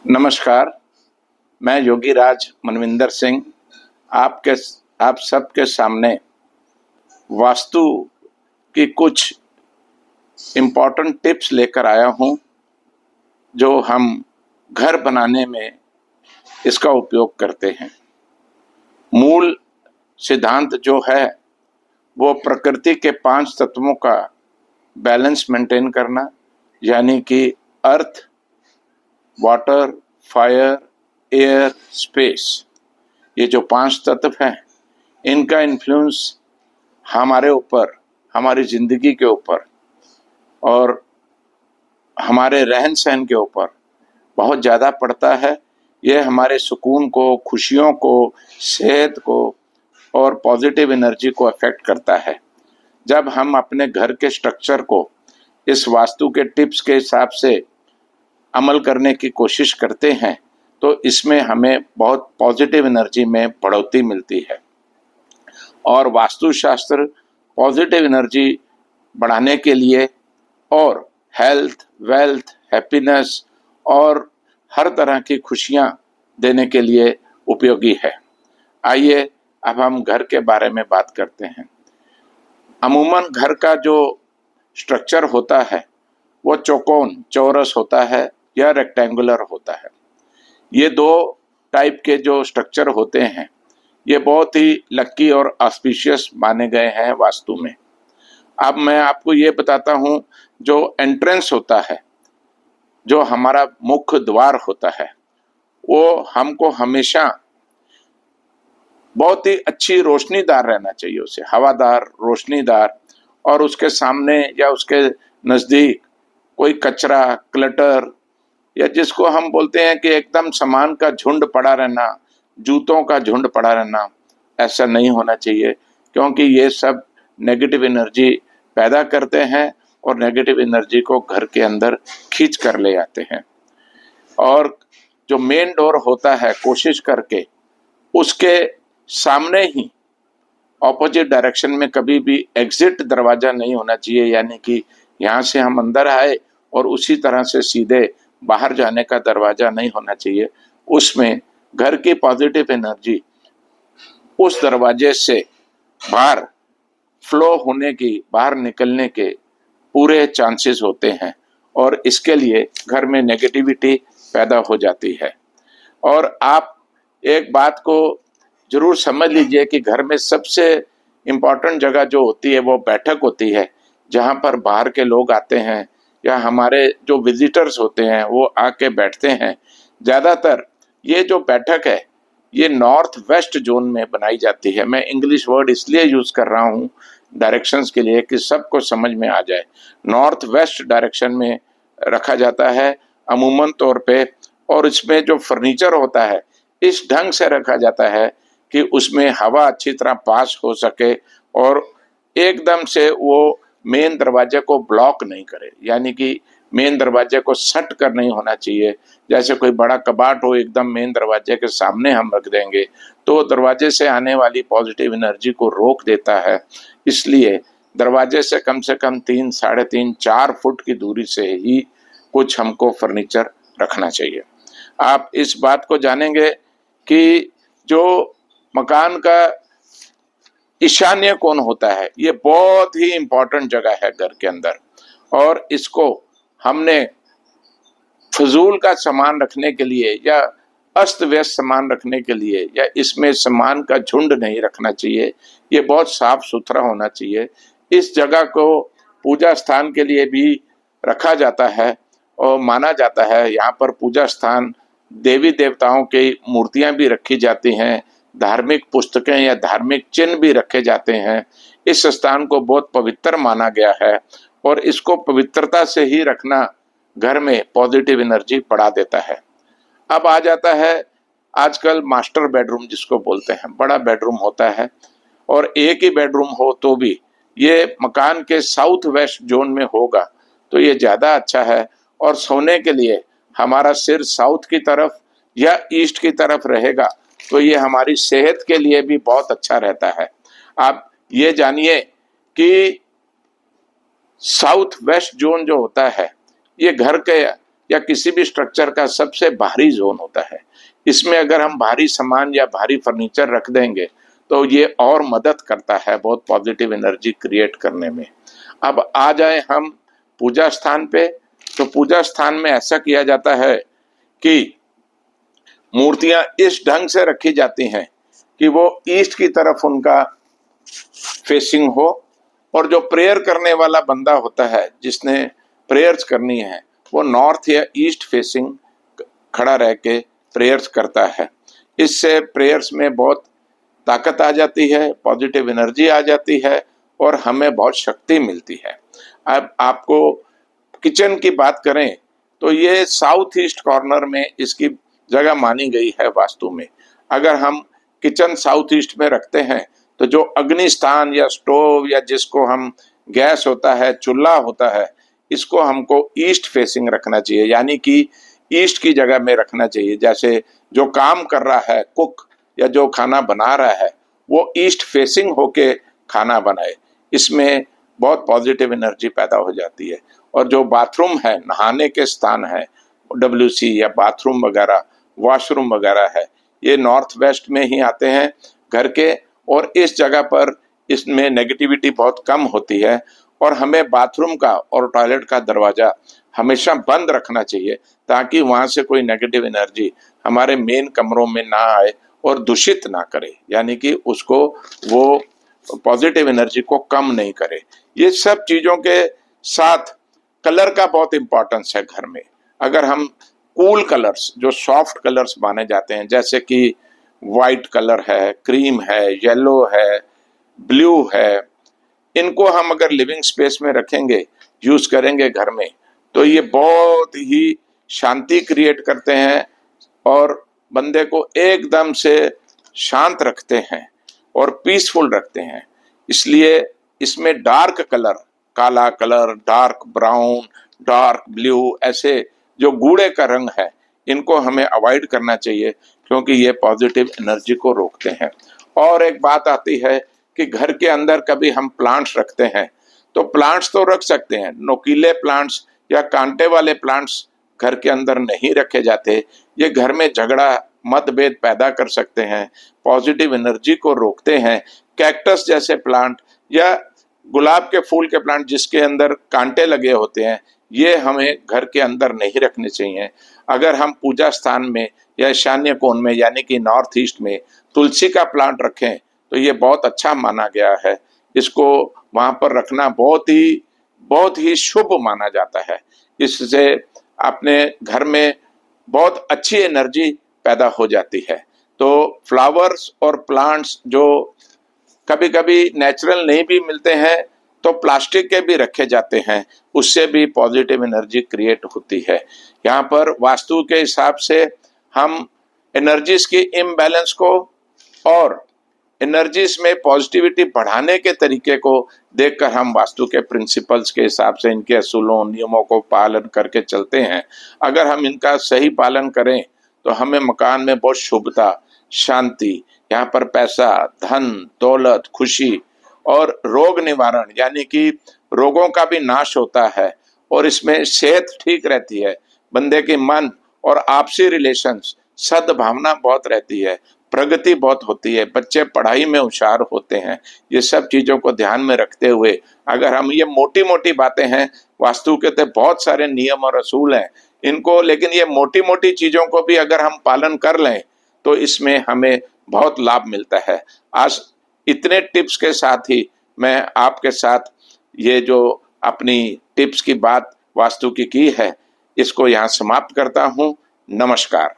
नमस्कार। मैं योगी राज मनविंदर सिंह आप सबके सामने वास्तु की कुछ इम्पोर्टेंट टिप्स लेकर आया हूं, जो हम घर बनाने में इसका उपयोग करते हैं। मूल सिद्धांत जो है वो प्रकृति के 5 तत्वों का बैलेंस मेंटेन करना, यानी कि अर्थ, वाटर, फायर, एयर, स्पेस। ये जो 5 तत्व हैं, इनका इन्फ्लुएंस हमारे ऊपर, हमारी जिंदगी के ऊपर और हमारे रहन सहन के ऊपर बहुत ज़्यादा पड़ता है। ये हमारे सुकून को, खुशियों को, सेहत को और पॉजिटिव एनर्जी को अफेक्ट करता है। जब हम अपने घर के स्ट्रक्चर को इस वास्तु के टिप्स के हिसाब से अमल करने की कोशिश करते हैं, तो इसमें हमें बहुत पॉजिटिव एनर्जी में बढ़ोतरी मिलती है। और वास्तुशास्त्र पॉजिटिव एनर्जी बढ़ाने के लिए और हेल्थ, वेल्थ, हैप्पीनेस और हर तरह की खुशियां देने के लिए उपयोगी है। आइए अब हम घर के बारे में बात करते हैं। अमूमन घर का जो स्ट्रक्चर होता है वो चौकोन, चौरस होता है या रेक्टेंगुलर होता है। ये 2 टाइप के जो स्ट्रक्चर होते हैं, ये बहुत ही लक्की और ऑस्पिशियस माने गए हैं वास्तु में। अब मैं आपको ये बताता हूँ, जो एंट्रेंस होता है, जो हमारा मुख्य द्वार होता है, वो हमको हमेशा बहुत ही अच्छी रोशनीदार रहना चाहिए, उसे हवादार, रोशनीदार। और उसके सामने या उसके नज़दीक कोई कचरा, क्लटर या जिसको हम बोलते हैं कि एकदम सामान का झुंड पड़ा रहना, जूतों का झुंड पड़ा रहना, ऐसा नहीं होना चाहिए, क्योंकि ये सब नेगेटिव एनर्जी पैदा करते हैं और नेगेटिव एनर्जी को घर के अंदर खींच कर ले आते हैं। और जो मेन डोर होता है, कोशिश करके उसके सामने ही ऑपोजिट डायरेक्शन में कभी भी एग्जिट दरवाजा नहीं होना चाहिए, यानी कि यहाँ से हम अंदर आए और उसी तरह से सीधे बाहर जाने का दरवाजा नहीं होना चाहिए। उसमें घर की पॉजिटिव एनर्जी उस दरवाजे से बाहर फ्लो होने की, बाहर निकलने के पूरे चांसेस होते हैं और इसके लिए घर में नेगेटिविटी पैदा हो जाती है। और आप एक बात को जरूर समझ लीजिए कि घर में सबसे इम्पोर्टेंट जगह जो होती है वो बैठक होती है, जहाँ पर बाहर के लोग आते हैं या हमारे जो विजिटर्स होते हैं वो आके बैठते हैं। ज़्यादातर ये जो बैठक है ये नॉर्थ वेस्ट जोन में बनाई जाती है। मैं इंग्लिश वर्ड इसलिए यूज़ कर रहा हूँ डायरेक्शंस के लिए कि सबको समझ में आ जाए। नॉर्थ वेस्ट डायरेक्शन में रखा जाता है अमूमन तौर पे, और इसमें जो फर्नीचर होता है इस ढंग से रखा जाता है कि उसमें हवा अच्छी तरह पास हो सके और एकदम से वो मेन दरवाजे को ब्लॉक नहीं करे, यानी कि मेन दरवाजे को सट कर नहीं होना चाहिए। जैसे कोई बड़ा कबाट हो एकदम मेन दरवाजे के सामने हम रख देंगे तो दरवाजे से आने वाली पॉजिटिव एनर्जी को रोक देता है। इसलिए दरवाजे से कम 3, साढ़े 3, 4 फुट की दूरी से ही कुछ हमको फर्नीचर रखना चाहिए। आप इस बात को जानेंगे कि जो मकान का ईशान्य कोण होता है ये बहुत ही इंपॉर्टेंट जगह है घर के अंदर, और इसको हमने फजूल का सामान रखने के लिए या अस्त व्यस्त सामान रखने के लिए या इसमें सामान का झुंड नहीं रखना चाहिए। ये बहुत साफ सुथरा होना चाहिए। इस जगह को पूजा स्थान के लिए भी रखा जाता है और माना जाता है यहाँ पर पूजा स्थान, देवी देवताओं की मूर्तियां भी रखी जाती हैं, धार्मिक पुस्तकें या धार्मिक चिन्ह भी रखे जाते हैं। इस स्थान को बहुत पवित्र माना गया है और इसको पवित्रता से ही रखना घर में पॉजिटिव एनर्जी बढ़ा देता है। अब आ जाता है आजकल मास्टर बेडरूम जिसको बोलते हैं। बड़ा बेडरूम होता है और एक ही बेडरूम हो तो भी ये मकान के साउथ वेस्ट जोन में होगा तो ये ज़्यादा अच्छा है। और सोने के लिए हमारा सिर साउथ की तरफ या ईस्ट की तरफ रहेगा तो ये हमारी सेहत के लिए भी बहुत अच्छा रहता है। आप ये जानिए कि साउथ वेस्ट जोन जो होता है ये घर के या किसी भी स्ट्रक्चर का सबसे बाहरी जोन होता है। इसमें अगर हम भारी सामान या भारी फर्नीचर रख देंगे तो ये और मदद करता है बहुत पॉजिटिव एनर्जी क्रिएट करने में। अब आ जाए हम पूजा स्थान पे, तो पूजा स्थान में ऐसा किया जाता है कि मूर्तियां इस ढंग से रखी जाती हैं कि वो ईस्ट की तरफ उनका फेसिंग हो, और जो प्रेयर करने वाला बंदा होता है जिसने प्रेयर्स करनी है वो नॉर्थ या ईस्ट फेसिंग खड़ा रह के प्रेयर्स करता है। इससे प्रेयर्स में बहुत ताकत आ जाती है, पॉजिटिव एनर्जी आ जाती है और हमें बहुत शक्ति मिलती है। अब आपको किचन की बात करें तो ये साउथ ईस्ट कॉर्नर में इसकी जगह मानी गई है वास्तु में। अगर हम किचन साउथ ईस्ट में रखते हैं तो जो अग्नि स्थान या स्टोव या जिसको हम गैस होता है, चूल्हा होता है, इसको हमको ईस्ट फेसिंग रखना चाहिए, यानी कि ईस्ट की जगह में रखना चाहिए। जैसे जो काम कर रहा है कुक या जो खाना बना रहा है वो ईस्ट फेसिंग होके खाना बनाए, इसमें बहुत पॉजिटिव एनर्जी पैदा हो जाती है। और जो बाथरूम है, नहाने के स्थान है, WC या बाथरूम वगैरह, वॉशरूम वगैरह है, ये नॉर्थ वेस्ट में ही आते हैं घर के, और इस जगह पर इसमें नेगेटिविटी बहुत कम होती है। और हमें बाथरूम का और टॉयलेट का दरवाजा हमेशा बंद रखना चाहिए ताकि वहां से कोई नेगेटिव एनर्जी हमारे मेन कमरों में ना आए और दूषित ना करे, यानी कि उसको वो पॉजिटिव एनर्जी को कम नहीं करे। ये सब चीजों के साथ कलर का बहुत इंपॉर्टेंस है घर में। अगर हम कूल कलर्स, जो सॉफ्ट कलर्स माने जाते हैं, जैसे कि वाइट कलर है, क्रीम है, येलो है, ब्लू है, इनको हम अगर लिविंग स्पेस में रखेंगे, यूज करेंगे घर में, तो ये बहुत ही शांति क्रिएट करते हैं और बंदे को एकदम से शांत रखते हैं और पीसफुल रखते हैं। इसलिए इसमें डार्क कलर, काला colour, dark brown, dark blue, ऐसे जो गूढ़े का रंग है, इनको हमें अवॉइड करना चाहिए क्योंकि ये पॉजिटिव एनर्जी को रोकते हैं। और एक बात आती है कि घर के अंदर कभी हम प्लांट्स रखते हैं तो प्लांट्स तो रख सकते हैं, नुकीले प्लांट्स या कांटे वाले प्लांट्स घर के अंदर नहीं रखे जाते। ये घर में झगड़ा, मतभेद पैदा कर सकते हैं, पॉजिटिव एनर्जी को रोकते हैं। कैक्टस जैसे प्लांट या गुलाब के फूल के प्लांट जिसके अंदर कांटे लगे होते हैं, ये हमें घर के अंदर नहीं रखने चाहिए। अगर हम पूजा स्थान में या ईशान्य कोण में, यानी कि नॉर्थ ईस्ट में, तुलसी का प्लांट रखें तो ये बहुत अच्छा माना गया है। इसको वहां पर रखना बहुत ही शुभ माना जाता है। इससे अपने घर में बहुत अच्छी एनर्जी पैदा हो जाती है। तो फ्लावर्स और प्लांट्स जो कभी कभी नेचुरल नहीं भी मिलते हैं तो प्लास्टिक के भी रखे जाते हैं, उससे भी पॉजिटिव एनर्जी क्रिएट होती है। यहाँ पर वास्तु के हिसाब से हम एनर्जीज की इम्बैलेंस को और एनर्जीज में पॉजिटिविटी बढ़ाने के तरीके को देखकर हम वास्तु के प्रिंसिपल्स के हिसाब से, इनके असूलों नियमों को पालन करके चलते हैं। अगर हम इनका सही पालन करें तो हमें मकान में बहुत शुभता, शांति, यहाँ पर पैसा, धन, दौलत, खुशी और रोग निवारण, यानी कि रोगों का भी नाश होता है और इसमें सेहत ठीक रहती है, बंदे के मन और आपसी रिलेशंस, सद्भावना बहुत रहती है, प्रगति बहुत होती है, बच्चे पढ़ाई में होशियार होते हैं। ये सब चीजों को ध्यान में रखते हुए अगर हम, ये मोटी मोटी बातें हैं, वास्तु के तो बहुत सारे नियम और असूल हैं इनको, लेकिन ये मोटी मोटी चीजों को भी अगर हम पालन कर लें तो इसमें हमें बहुत लाभ मिलता है। आज इतने टिप्स के साथ ही मैं आपके साथ ये जो अपनी टिप्स की बात वास्तु की है, इसको यहाँ समाप्त करता हूँ। नमस्कार।